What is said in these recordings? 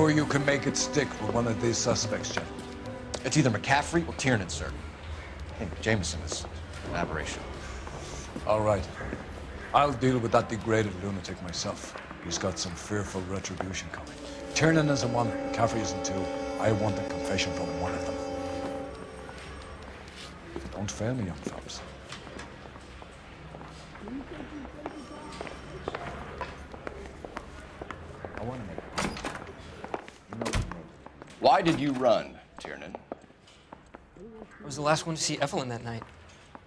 sure you can make it stick with one of these suspects, Jim? It's either McCaffrey or Tiernan, sir. I think Jameson is an aberration. All right. I'll deal with that degraded lunatic myself. He's got some fearful retribution coming. Tiernan isn't one, McCaffrey isn't two. I want a confession from one of them. Don't fail me, young fellas. I want to make it. Why did you run, Tiernan? I was the last one to see Evelyn that night.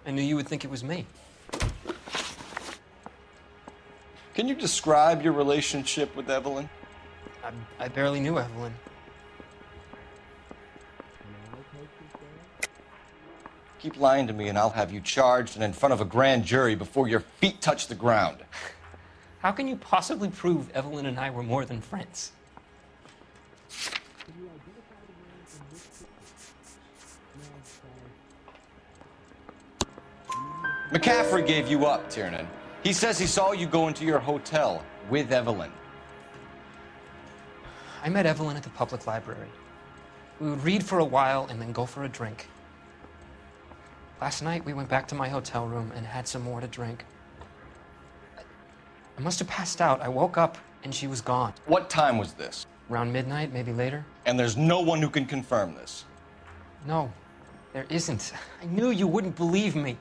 I knew you would think it was me. Can you describe your relationship with Evelyn? I barely knew Evelyn. Keep lying to me and I'll have you charged and in front of a grand jury before your feet touch the ground. How can you possibly prove Evelyn and I were more than friends? McCaffrey gave you up, Tiernan. He says he saw you go into your hotel with Evelyn. I met Evelyn at the public library. We would read for a while and then go for a drink. Last night, we went back to my hotel room and had some more to drink. I must have passed out. I woke up and she was gone. What time was this? Around midnight, maybe later. And there's no one who can confirm this? No, there isn't. I knew you wouldn't believe me.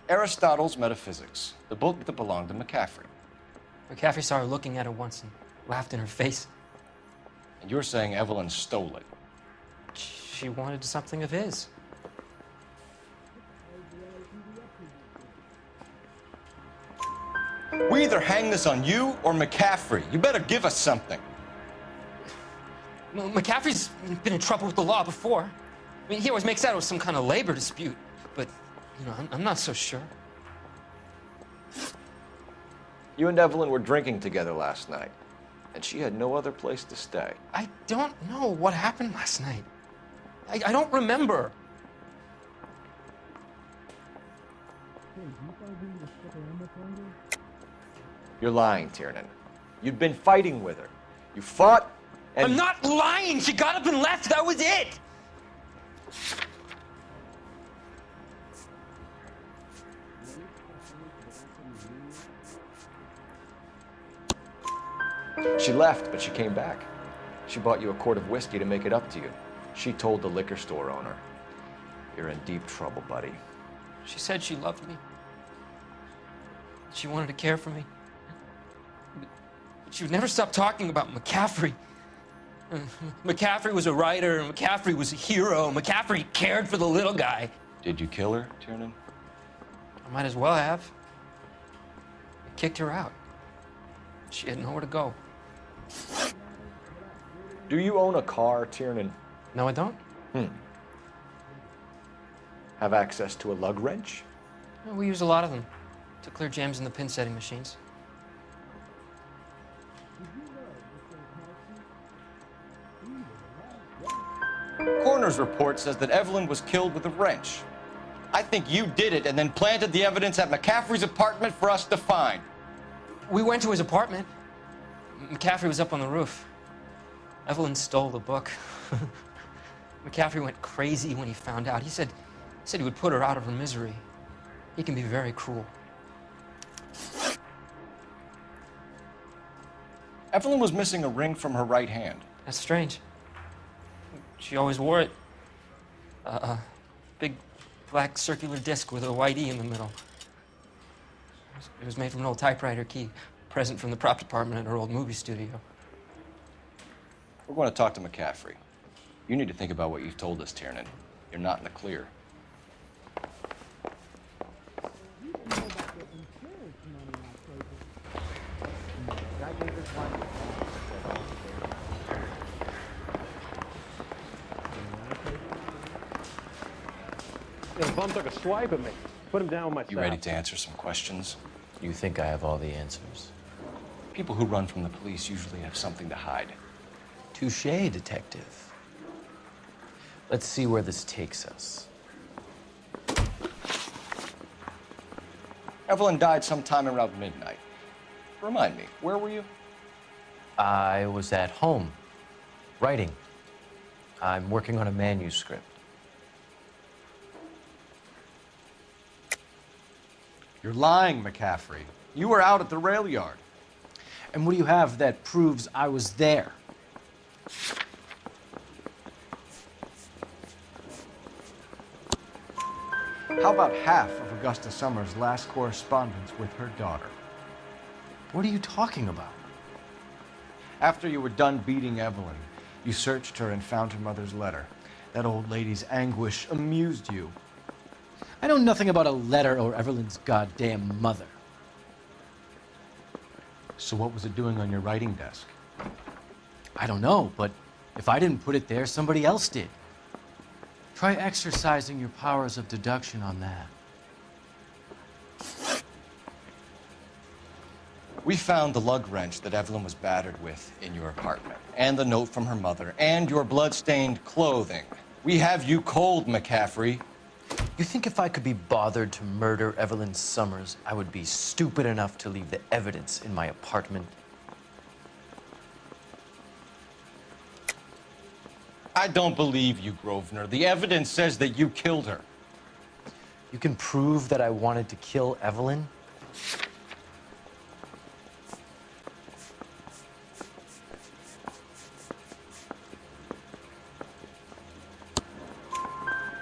Aristotle's Metaphysics, the book that belonged to McCaffrey. McCaffrey saw her looking at it once and laughed in her face. And you're saying Evelyn stole it? She wanted something of his. We either hang this on you or McCaffrey. You better give us something. Well, McCaffrey's been in trouble with the law before. I mean, he always makes out it was some kind of labor dispute, but, you know, I'm not so sure. You and Evelyn were drinking together last night, and she had no other place to stay. I don't know what happened last night. I don't remember. You're lying, Tiernan. You've been fighting with her. You fought, and... I'm not lying! She got up and left! That was it! She left, but she came back. She bought you a quart of whiskey to make it up to you. She told the liquor store owner. You're in deep trouble, buddy. She said she loved me. She wanted to care for me. But she would never stop talking about McCaffrey. McCaffrey was a writer, McCaffrey was a hero, McCaffrey cared for the little guy. Did you kill her, Tiernan? I might as well have. I kicked her out. She had nowhere to go. Do you own a car, Tiernan? No, I don't. Have access to a lug wrench? No, we use a lot of them to clear jams in the pin setting machines. Coroner's report says that Evelyn was killed with a wrench. I think you did it and then planted the evidence at McCaffrey's apartment for us to find. We went to his apartment. McCaffrey was up on the roof. Evelyn stole the book. McCaffrey went crazy when he found out. He said he would put her out of her misery. He can be very cruel. Evelyn was missing a ring from her right hand. That's strange. She always wore it. Big black circular disc with a white E in the middle. It was made from an old typewriter key, present from the prop department at her old movie studio. We're going to talk to McCaffrey. You need to think about what you've told us, Tiernan. You're not in the clear. The bum took a swipe at me. Put him down with my You ready to answer some questions? You think I have all the answers? People who run from the police usually have something to hide. Touché, detective. Let's see where this takes us. Evelyn died sometime around midnight. Remind me, where were you? I was at home, writing. I'm working on a manuscript. You're lying, McCaffrey. You were out at the rail yard. And what do you have that proves I was there? How about half of Augusta Summers' last correspondence with her daughter? What are you talking about? After you were done beating Evelyn, you searched her and found her mother's letter. That old lady's anguish amused you. I know nothing about a letter or Evelyn's goddamn mother. So what was it doing on your writing desk? I don't know, but if I didn't put it there, somebody else did. Try exercising your powers of deduction on that. We found the lug wrench that Evelyn was battered with in your apartment, and the note from her mother, and your blood-stained clothing. We have you cold, McCaffrey. You think if I could be bothered to murder Evelyn Summers, I would be stupid enough to leave the evidence in my apartment? I don't believe you, Grosvenor. The evidence says that you killed her. You can prove that I wanted to kill Evelyn?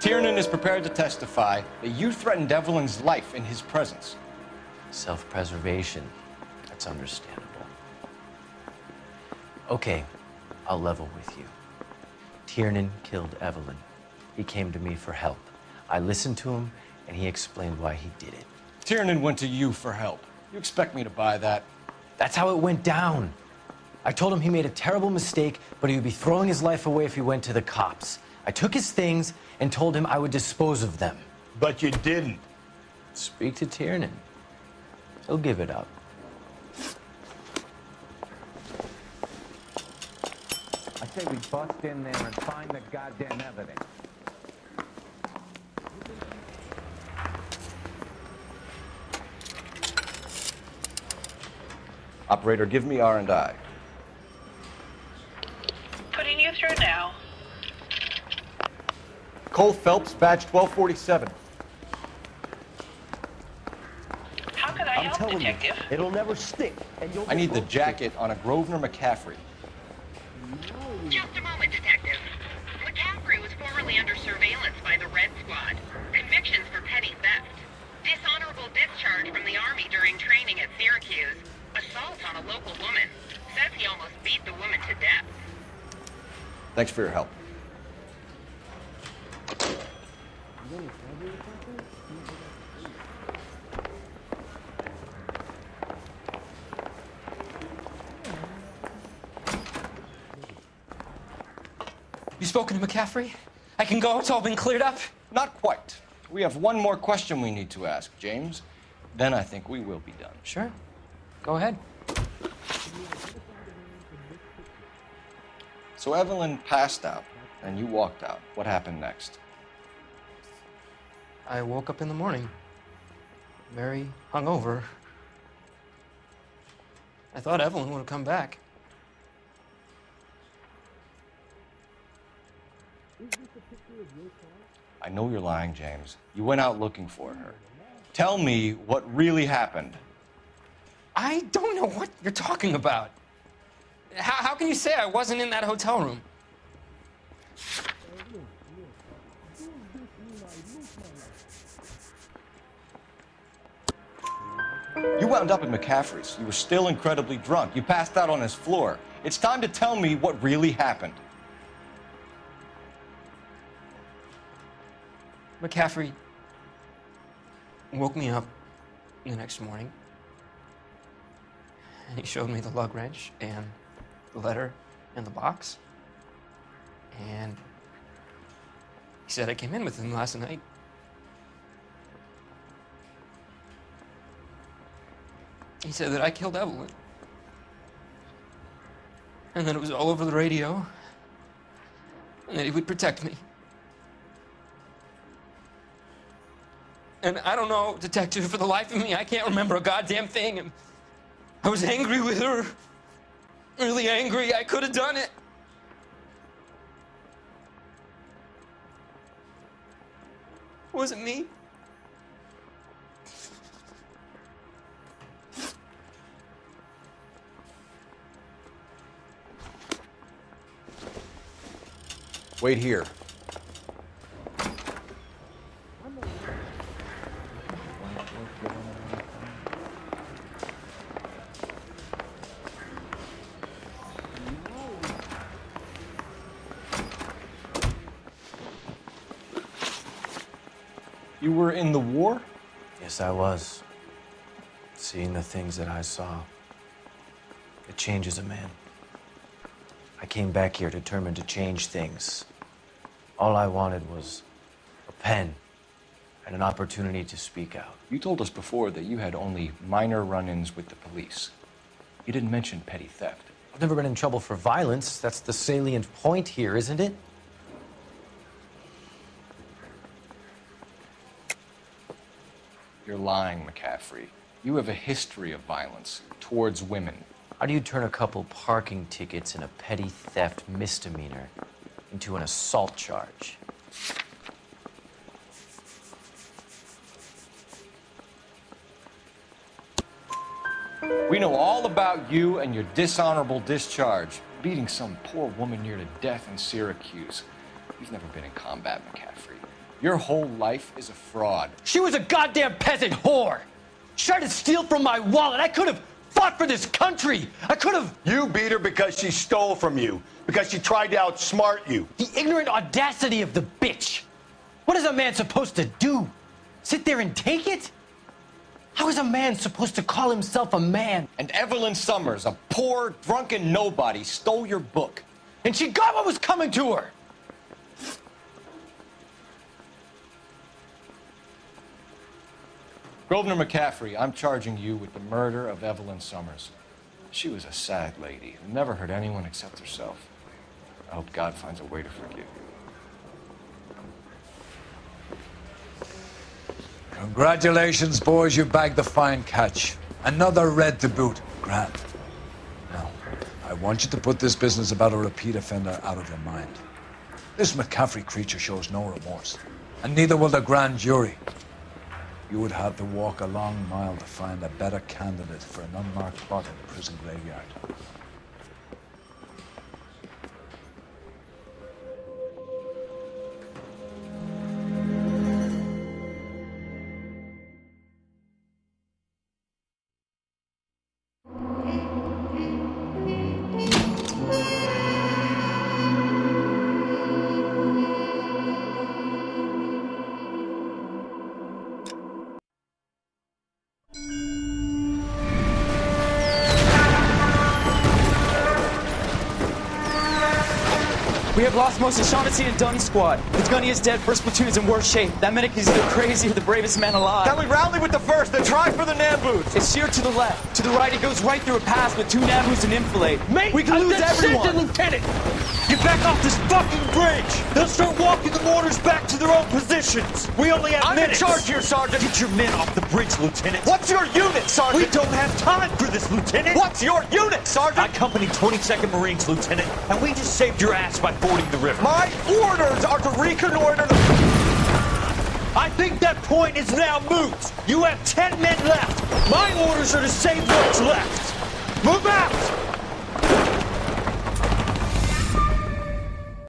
Tiernan is prepared to testify that you threatened Evelyn's life in his presence. Self-preservation. That's understandable. Okay, I'll level with you. Tiernan killed Evelyn. He came to me for help. I listened to him, and he explained why he did it. Tiernan went to you for help. You expect me to buy that? That's how it went down. I told him he made a terrible mistake, but he would be throwing his life away if he went to the cops. I took his things and told him I would dispose of them. But you didn't. Speak to Tiernan. He'll give it up. I say we bust in there and find the goddamn evidence. Operator, give me R&I. Putting you through now. Cole Phelps, badge 1247. How can I help, Detective? It'll never stick. And you'll I need the jacket on a Grosvenor McCaffrey. Just a moment, Detective. McCaffrey was formerly under surveillance by the Red Squad. Convictions for petty theft. Dishonorable discharge from the Army during training at Syracuse. Assault on a local woman. Says he almost beat the woman to death. Thanks for your help. You spoken to McCaffrey? I can go? It's all been cleared up? Not quite. We have one more question we need to ask, James. Then I think we will be done. Sure. Go ahead. So Evelyn passed out, and you walked out. What happened next? I woke up in the morning, very hungover. I thought Evelyn would have come back. I know you're lying, James. You went out looking for her. Tell me what really happened. I don't know what you're talking about. How can you say I wasn't in that hotel room? You wound up at McCaffrey's. You were still incredibly drunk. You passed out on his floor. It's time to tell me what really happened. McCaffrey woke me up the next morning, and he showed me the lug wrench and the letter and the box. And he said I came in with him last night. He said that I killed Evelyn. And that it was all over the radio. And that he would protect me. And I don't know, Detective, for the life of me, I can't remember a goddamn thing. I was angry with her. Really angry. I could have done it. It wasn't me. Wait here. You were in the war? Yes, I was. Seeing the things that I saw, it changes a man. I came back here determined to change things. All I wanted was a pen and an opportunity to speak out. You told us before that you had only minor run-ins with the police. You didn't mention petty theft. I've never been in trouble for violence. That's the salient point here, isn't it? You're lying, McCaffrey. You have a history of violence towards women. How do you turn a couple parking tickets and a petty theft misdemeanor into an assault charge? We know all about you and your dishonorable discharge, beating some poor woman near to death in Syracuse. You've never been in combat, McCaffrey. Your whole life is a fraud. She was a goddamn peasant whore! She tried to steal from my wallet. I could have fought for this country! I could have... You beat her because she stole from you. Because she tried to outsmart you. The ignorant audacity of the bitch! What is a man supposed to do? Sit there and take it? How is a man supposed to call himself a man? And Evelyn Summers, a poor, drunken nobody, stole your book. And she got what was coming to her! Grosvenor McCaffrey, I'm charging you with the murder of Evelyn Summers. She was a sad lady who never hurt anyone except herself. I hope God finds a way to forgive you. Congratulations, boys. You bagged the fine catch. Another red to boot. Grand. Now, I want you to put this business about a repeat offender out of your mind. This McCaffrey creature shows no remorse, and neither will the grand jury. You would have to walk a long mile to find a better candidate for an unmarked plot in the prison graveyard. We have lost most of Shaughnessy and Dunn's squad. The gunny is dead, first platoon is in worse shape. That medic is either crazy or the bravest man alive. Can we rally with the first, then try for the Nambus? It's sheer to the left. To the right, it goes right through a pass with 2 Nambus and enfilade. Mate, we can lose everyone. Lieutenant! Get back off this fucking bridge! They'll start walking the mortars back to their own positions! We only have minutes! I'm in charge here, Sergeant! Get your men off the bridge, Lieutenant! What's your unit, Sergeant? We don't have time for this, Lieutenant! What's your unit, Sergeant? I company 22nd Marines, Lieutenant, and we just saved your ass by fording the river. My orders are to reconnoiter the... I think that point is now moot! You have 10 men left! My orders are to save what's left!